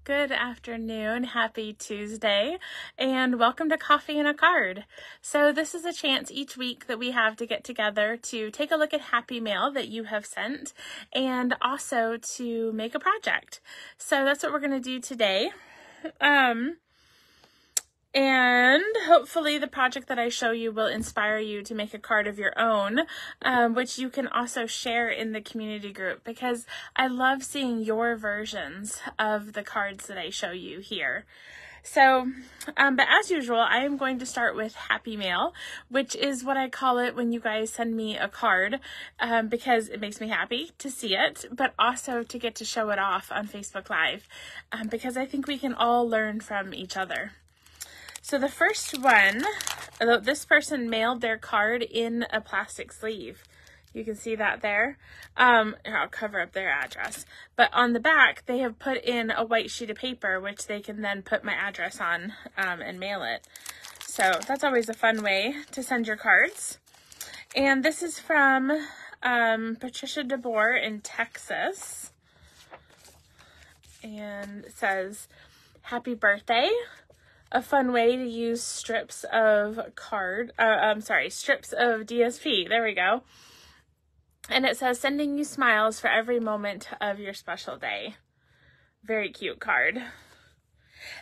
Good afternoon, happy Tuesday, and welcome to Coffee and a Card. So this is a chance each week that we have to get together to take a look at Happy Mail that you have sent and also to make a project. So that's what we're going to do today. And hopefully the project that I show you will inspire you to make a card of your own, which you can also share in the community group, because I love seeing your versions of the cards that I show you here. So, but as usual, I am going to start with Happy Mail, which is what I call it when you guys send me a card, because it makes me happy to see it, but also to get to show it off on Facebook Live, because I think we can all learn from each other. So the first one, this person mailed their card in a plastic sleeve. You can see that there. I'll cover up their address. But on the back, they have put in a white sheet of paper, which they can then put my address on and mail it. So that's always a fun way to send your cards. And this is from Patricia DeBoer in Texas. And it says, "Happy birthday. A fun way to use strips of strips of DSP. There we go. And it says, sending you smiles for every moment of your special day." Very cute card.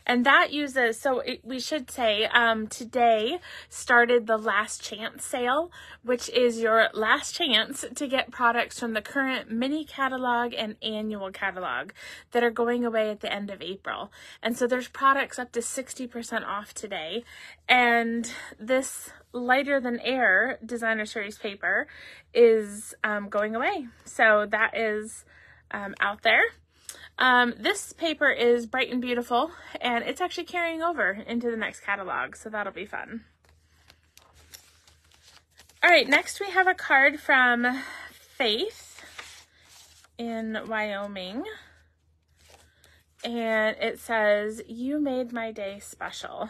And that uses, we should say, today started the last chance sale, which is your last chance to get products from the current mini catalog and annual catalog that are going away at the end of April. And so there's products up to 60% off today. And this lighter than air designer series paper is going away. So that is out there. This paper is bright and beautiful, and it's actually carrying over into the next catalog, so that'll be fun. All right, next we have a card from Faith in Wyoming, and it says, "You made my day special."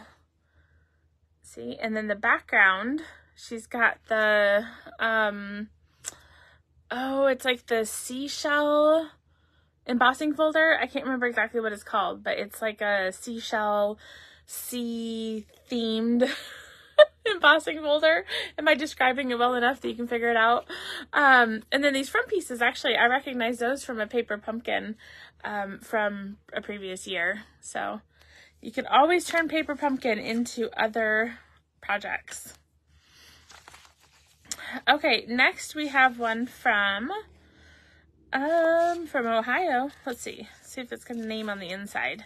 See, and then the background, she's got the, it's like the seashell embossing folder. I can't remember exactly what it's called, but it's like a seashell, sea themed embossing folder. Am I describing it well enough that you can figure it out? And then these front pieces, actually, I recognize those from a paper pumpkin from a previous year. So you can always turn paper pumpkin into other projects. Okay, next we have one from Ohio. Let's see if it's got a name on the inside.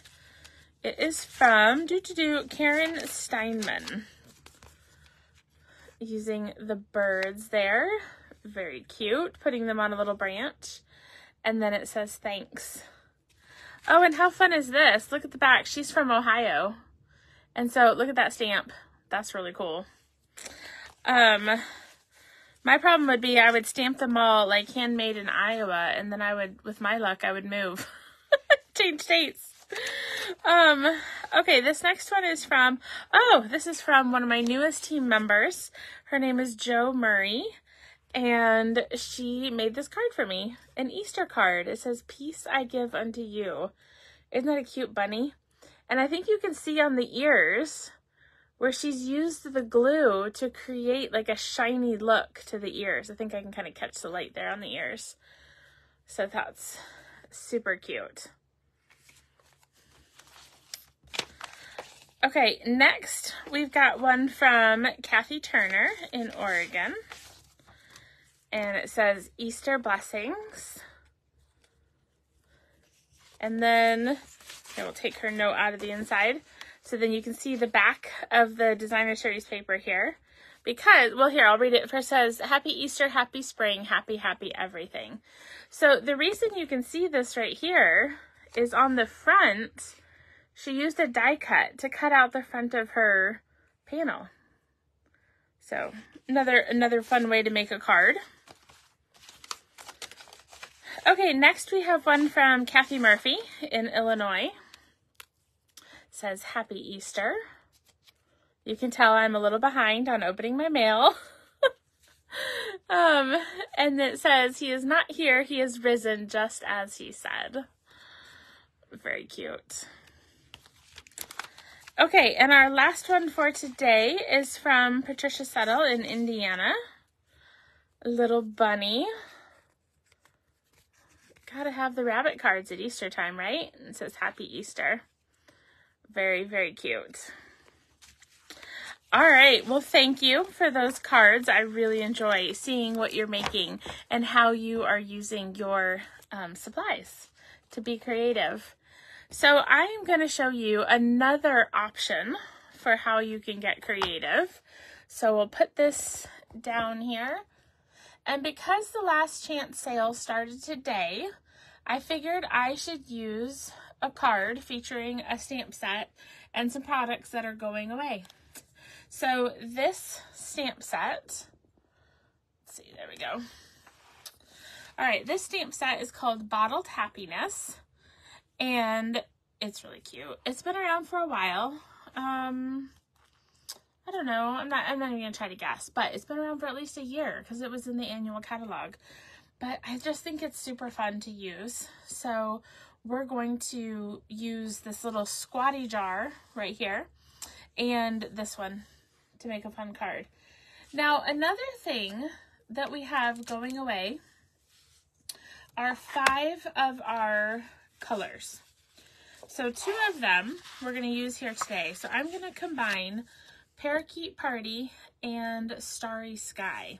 It is from Karen Steinman. Using the birds there. Very cute. Putting them on a little branch. And then it says thanks. Oh, and how fun is this? Look at the back. She's from Ohio. And so look at that stamp. That's really cool. My problem would be I would stamp them all like handmade in Iowa, and then I would, with my luck, I would move. Change states. Okay, this next one is from, this is from one of my newest team members. Her name is Jo Murray, and she made this card for me, an Easter card. It says, "Peace I give unto you." Isn't that a cute bunny? And I think you can see on the ears where she's used the glue to create like a shiny look to the ears. I think I can kind of catch the light there on the ears. So that's super cute. Okay, next we've got one from Kathy Turner in Oregon. And it says, "Easter blessings." And then I will take her note out of the inside. So then you can see the back of the designer series paper here. Because, well, here, I'll read it. First says, "Happy Easter, happy spring, happy, happy everything." So the reason you can see this right here is on the front, she used a die cut to cut out the front of her panel. So another fun way to make a card. Okay, next we have one from Kathy Murphy in Illinois. Says, "Happy Easter." You can tell I'm a little behind on opening my mail. And it says, "He is not here, he is risen just as he said." Very cute. Okay, and our last one for today is from Patricia Settle in Indiana. A little bunny. Gotta have the rabbit cards at Easter time, right? It says Happy Easter. Very, very cute. All right, well, thank you for those cards. I really enjoy seeing what you're making and how you are using your supplies to be creative. So I'm going to show you another option for how you can get creative. So we'll put this down here. And because the last chance sale started today, I figured I should use a card featuring a stamp set and some products that are going away. So this stamp set, let's see, there we go. All right, this stamp set is called Bottled Happiness, and it's really cute. It's been around for a while. I don't know, I'm not even gonna try to guess, but it's been around for at least a year because it was in the annual catalog. But I just think it's super fun to use. So we're going to use this little squatty jar right here and this one to make a fun card. Now, another thing that we have going away are 5 of our colors. So 2 of them we're going to use here today. So I'm going to combine Parakeet Party and Starry Sky.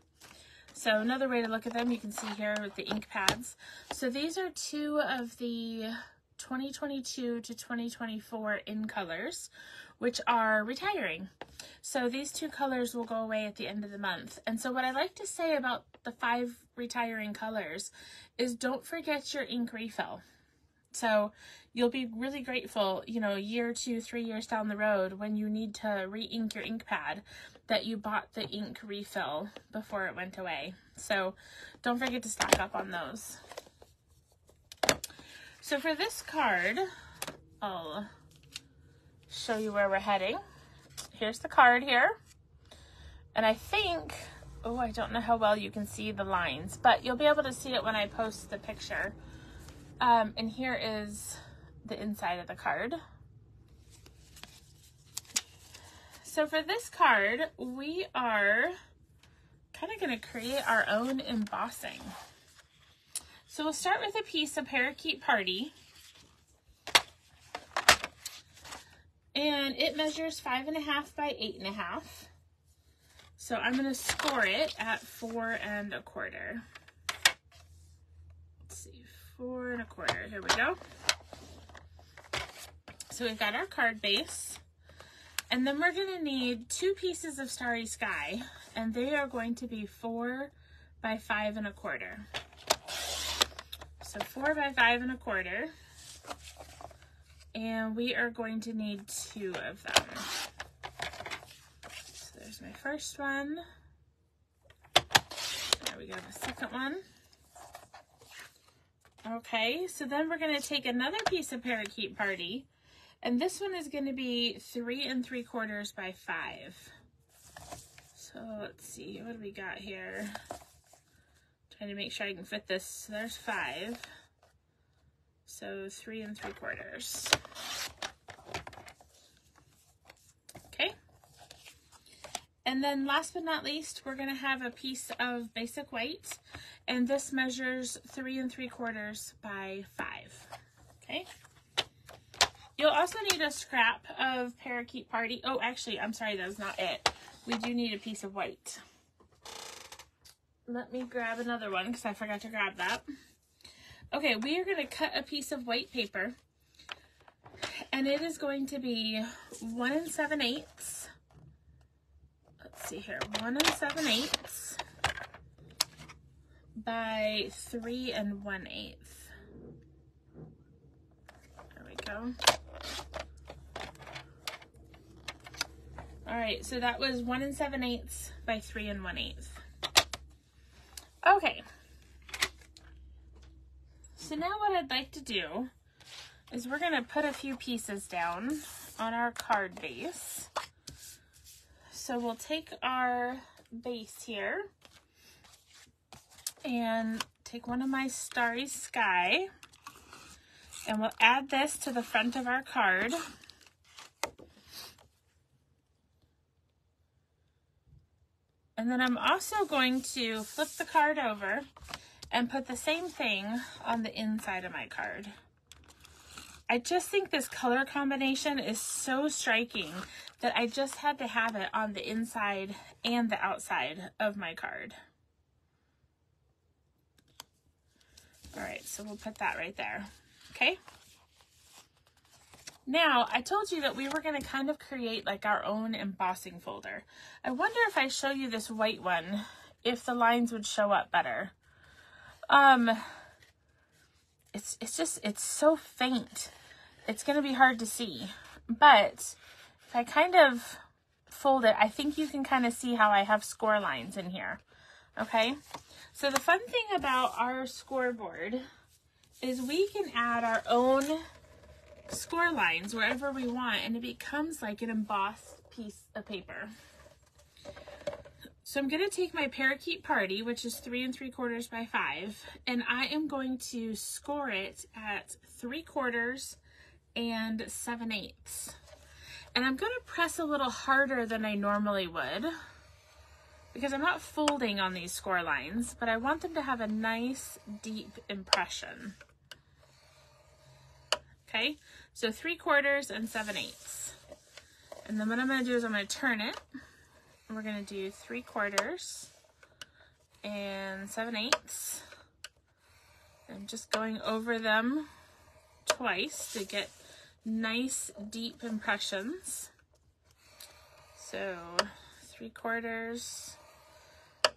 So another way to look at them, you can see here with the ink pads. So these are 2 of the 2022 to 2024 in colors, which are retiring. So these 2 colors will go away at the end of the month. And so what I like to say about the 5 retiring colors is don't forget your ink refill. So you'll be really grateful, you know, a year, 2, 3 years down the road when you need to re-ink your ink pad that you bought the ink refill before it went away. So don't forget to stock up on those. So for this card, I'll show you where we're heading. Here's the card here. And I think, oh, I don't know how well you can see the lines, but you'll be able to see it when I post the picture. And here is the inside of the card. So for this card, we are kind of going to create our own embossing. So we'll start with a piece of Parakeet Party. And it measures 5.5 by 8.5. So I'm going to score it at 4 1/4. Let's see, 4 1/4. Here we go. So we've got our card base. And then we're going to need 2 pieces of Starry Sky. And they are going to be 4 by 5 1/4. So 4 by 5 1/4. And we are going to need 2 of them. So there's my first one. There we go, the second one. Okay, so then we're going to take another piece of Parakeet Party. And this one is going to be 3 3/4 by 5. So let's see, what do we got here? Trying to make sure I can fit this. So there's 5. So 3 3/4. Okay. And then last but not least, we're going to have a piece of basic white. And this measures 3 3/4 by 5. Okay. You'll also need a scrap of Parakeet Party. Oh, actually, I'm sorry, that was not it. We do need a piece of white. Let me grab another one because I forgot to grab that. Okay, we are going to cut a piece of white paper. And it is going to be 1 7/8. Let's see here, 1 7/8 by 3 1/8. There we go. All right, so that was 1 7/8 by 3 1/8. Okay. So now what I'd like to do is we're going to put a few pieces down on our card base. So we'll take our base here and take one of my Starry Sky. And we'll add this to the front of our card. And then I'm also going to flip the card over and put the same thing on the inside of my card. I just think this color combination is so striking that I just had to have it on the inside and the outside of my card. All right, so we'll put that right there, okay? Now, I told you that we were gonna kind of create like our own embossing folder. I wonder if I show you this white one, if the lines would show up better. It's so faint. It's gonna be hard to see, but if I kind of fold it, I think you can kind of see how I have score lines in here, okay? So the fun thing about our scoreboard is we can add our own score lines wherever we want, and it becomes like an embossed piece of paper. So I'm going to take my Parakeet Party, which is 3 3/4 by 5, and I am going to score it at 3/4 and 7/8. And I'm going to press a little harder than I normally would because I'm not folding on these score lines, but I want them to have a nice deep impression. Okay, so 3/4 and 7/8. And then what I'm going to do is I'm going to turn it. And we're going to do 3/4 and 7/8. I'm just going over them twice to get nice deep impressions. So 3/4,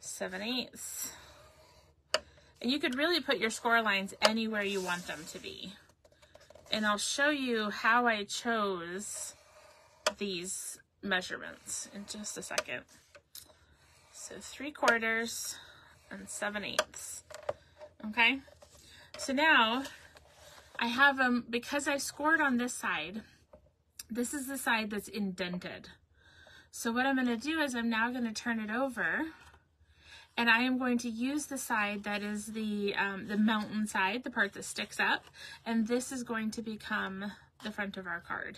7/8. And you could really put your score lines anywhere you want them to be. And I'll show you how I chose these measurements in just a second. So 3/4 and 7/8. Okay, so now I have them, because I scored on this side, this is the side that's indented. So what I'm going to do is I'm now going to turn it over, and I am going to use the side that is the mountain side, the part that sticks up, and this is going to become the front of our card.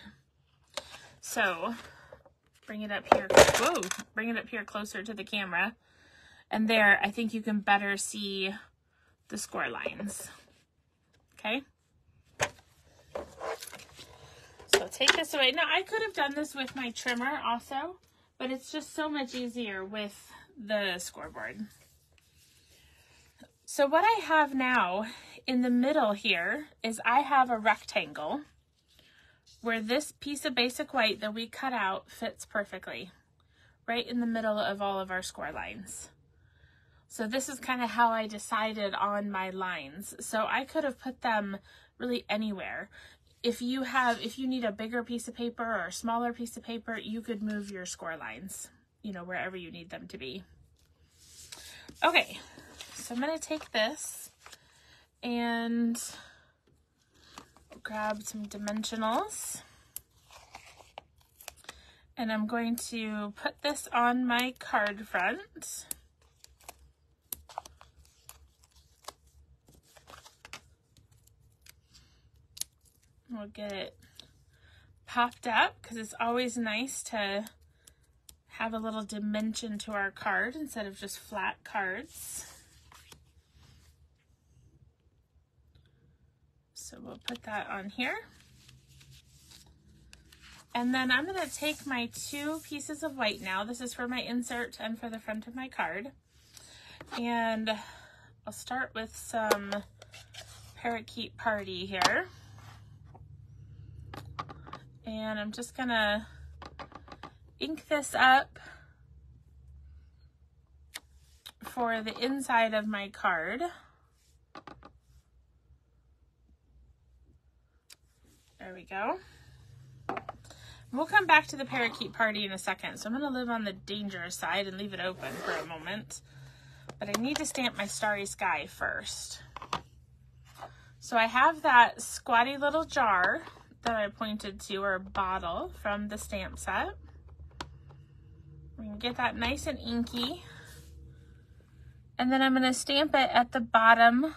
So bring it up here. Whoa, bring it up here closer to the camera. And there, I think you can better see the score lines. Okay. So take this away. Now, I could have done this with my trimmer also, but it's just so much easier with the scoreboard. So what I have now in the middle here is I have a rectangle where this piece of basic white that we cut out fits perfectly right in the middle of all of our score lines. So this is kind of how I decided on my lines. So I could have put them really anywhere. If you need a bigger piece of paper or a smaller piece of paper, you could move your score lines, you know, wherever you need them to be. Okay, so I'm going to take this and grab some dimensionals, and I'm going to put this on my card front. We'll get it popped up because it's always nice to have a little dimension to our card instead of just flat cards. So we'll put that on here. And then I'm going to take my 2 pieces of white now. This is for my insert and for the front of my card. And I'll start with some Parakeet Party here. And I'm just going to ink this up for the inside of my card. There we go. We'll come back to the Parakeet Party in a second. So I'm going to live on the dangerous side and leave it open for a moment. But I need to stamp my Starry Sky first. So I have that squatty little jar that I pointed to, or a bottle from the stamp set. We can get that nice and inky. And then I'm going to stamp it at the bottom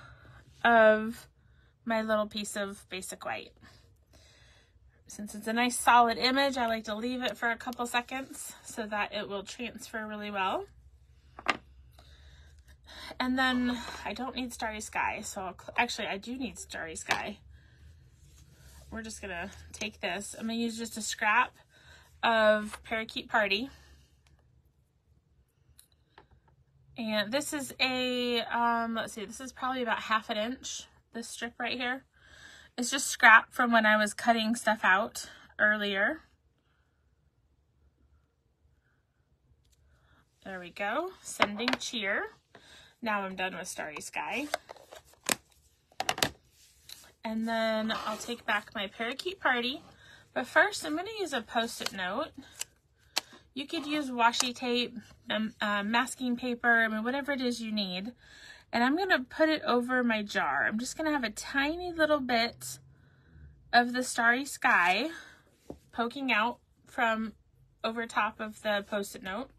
of my little piece of basic white. Since it's a nice solid image, I like to leave it for a couple seconds so that it will transfer really well. And then I don't need Starry Sky, so actually I do need Starry Sky. We're just gonna take this. I'm gonna use just a scrap of Parakeet Party. And this is a, let's see, this is probably about 1/2 inch, this strip right here. It's just scrap from when I was cutting stuff out earlier. There we go, sending cheer. Now I'm done with Starry Sky. And then I'll take back my Parakeet Party. But first I'm going to use a Post-it note. You could use washi tape, masking paper, I mean, whatever it is you need. And I'm going to put it over my jar. I'm just going to have a tiny little bit of the Starry Sky poking out from over top of the Post-it note.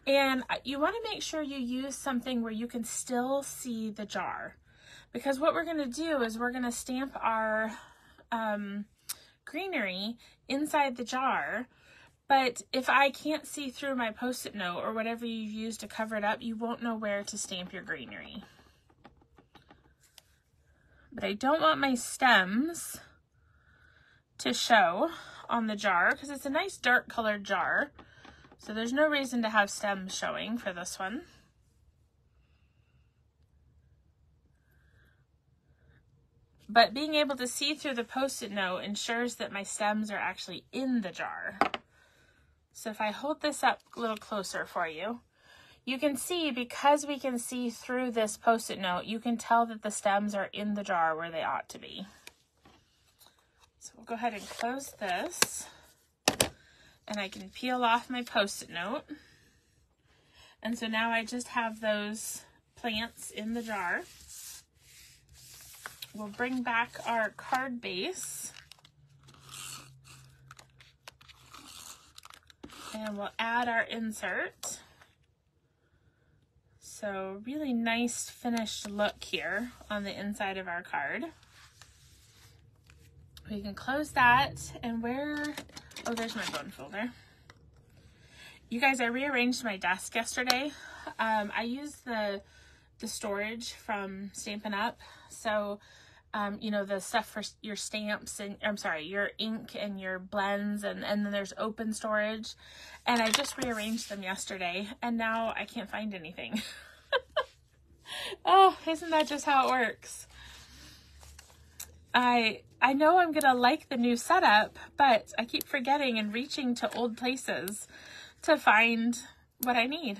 And you want to make sure you use something where you can still see the jar. Because what we're going to do is we're going to stamp our greenery inside the jar. But if I can't see through my Post-it note or whatever you've used to cover it up, you won't know where to stamp your greenery. But I don't want my stems to show on the jar because it's a nice dark colored jar. So there's no reason to have stems showing for this one. But being able to see through the Post-it note ensures that my stems are actually in the jar. So if I hold this up a little closer for you, you can see, because we can see through this Post-it note, you can tell that the stems are in the jar where they ought to be. So we'll go ahead and close this, and I can peel off my Post-it note. And so now I just have those plants in the jar. We'll bring back our card base. And we'll add our insert. So really nice finished look here on the inside of our card. We can close that, and oh, there's my bone folder. You guys, I rearranged my desk yesterday. I used the storage from Stampin' Up. So you know, the stuff for your stamps and, I'm sorry, your ink and your blends, and then there's open storage. And I just rearranged them yesterday, and now I can't find anything. Oh, isn't that just how it works? I know I'm gonna like the new setup, but I keep forgetting and reaching to old places to find what I need.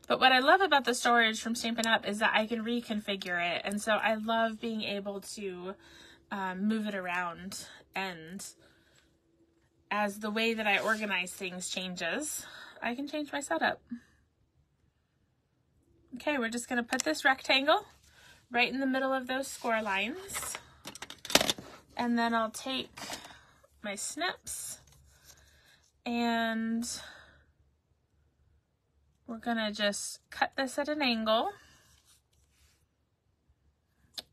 But what I love about the storage from Stampin' Up! Is that I can reconfigure it. And so I love being able to move it around. And as the way that I organize things changes, I can change my setup. Okay, we're just going to put this rectangle right in the middle of those score lines. And then I'll take my snips, and we're gonna just cut this at an angle.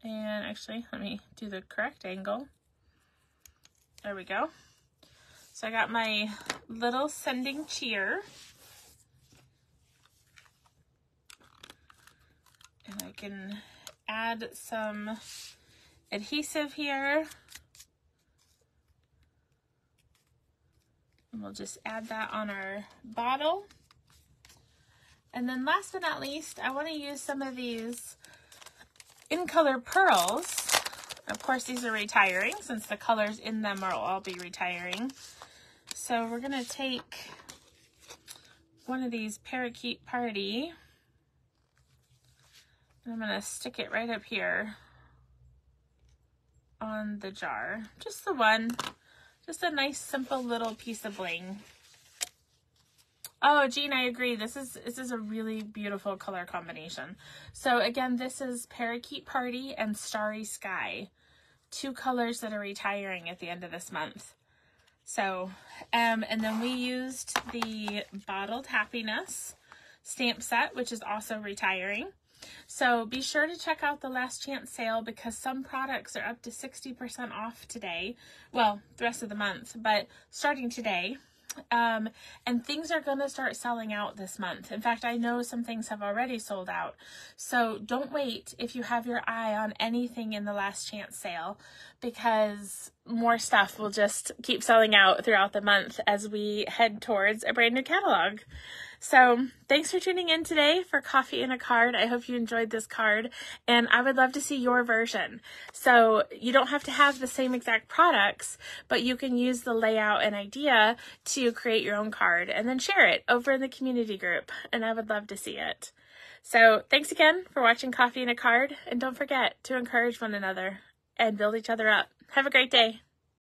And actually, let me do the correct angle. There we go. So I got my little sending cheer. And I can add some adhesive here. And we'll just add that on our bottle. And then last but not least, I want to use some of these in color pearls. Of course, these are retiring since the colors in them will all be retiring. So we're going to take one of these Parakeet Party, and I'm going to stick it right up here on the jar. Just the one. Just a nice, simple little piece of bling. Oh, Jean, I agree. This is a really beautiful color combination. So again, this is Parakeet Party and Starry Sky, 2 colors that are retiring at the end of this month. So, and then we used the Bottled Happiness stamp set, which is also retiring. So be sure to check out the last chance sale because some products are up to 60% off today. Well, the rest of the month, but starting today. And things are going to start selling out this month. In fact, I know some things have already sold out. So don't wait if you have your eye on anything in the last chance sale, because more stuff will just keep selling out throughout the month as we head towards a brand new catalog. So thanks for tuning in today for Coffee and a Card. I hope you enjoyed this card, and I would love to see your version. So you don't have to have the same exact products, but you can use the layout and idea to create your own card and then share it over in the community group, and I would love to see it. So thanks again for watching Coffee and a Card, and don't forget to encourage one another and build each other up. Have a great day.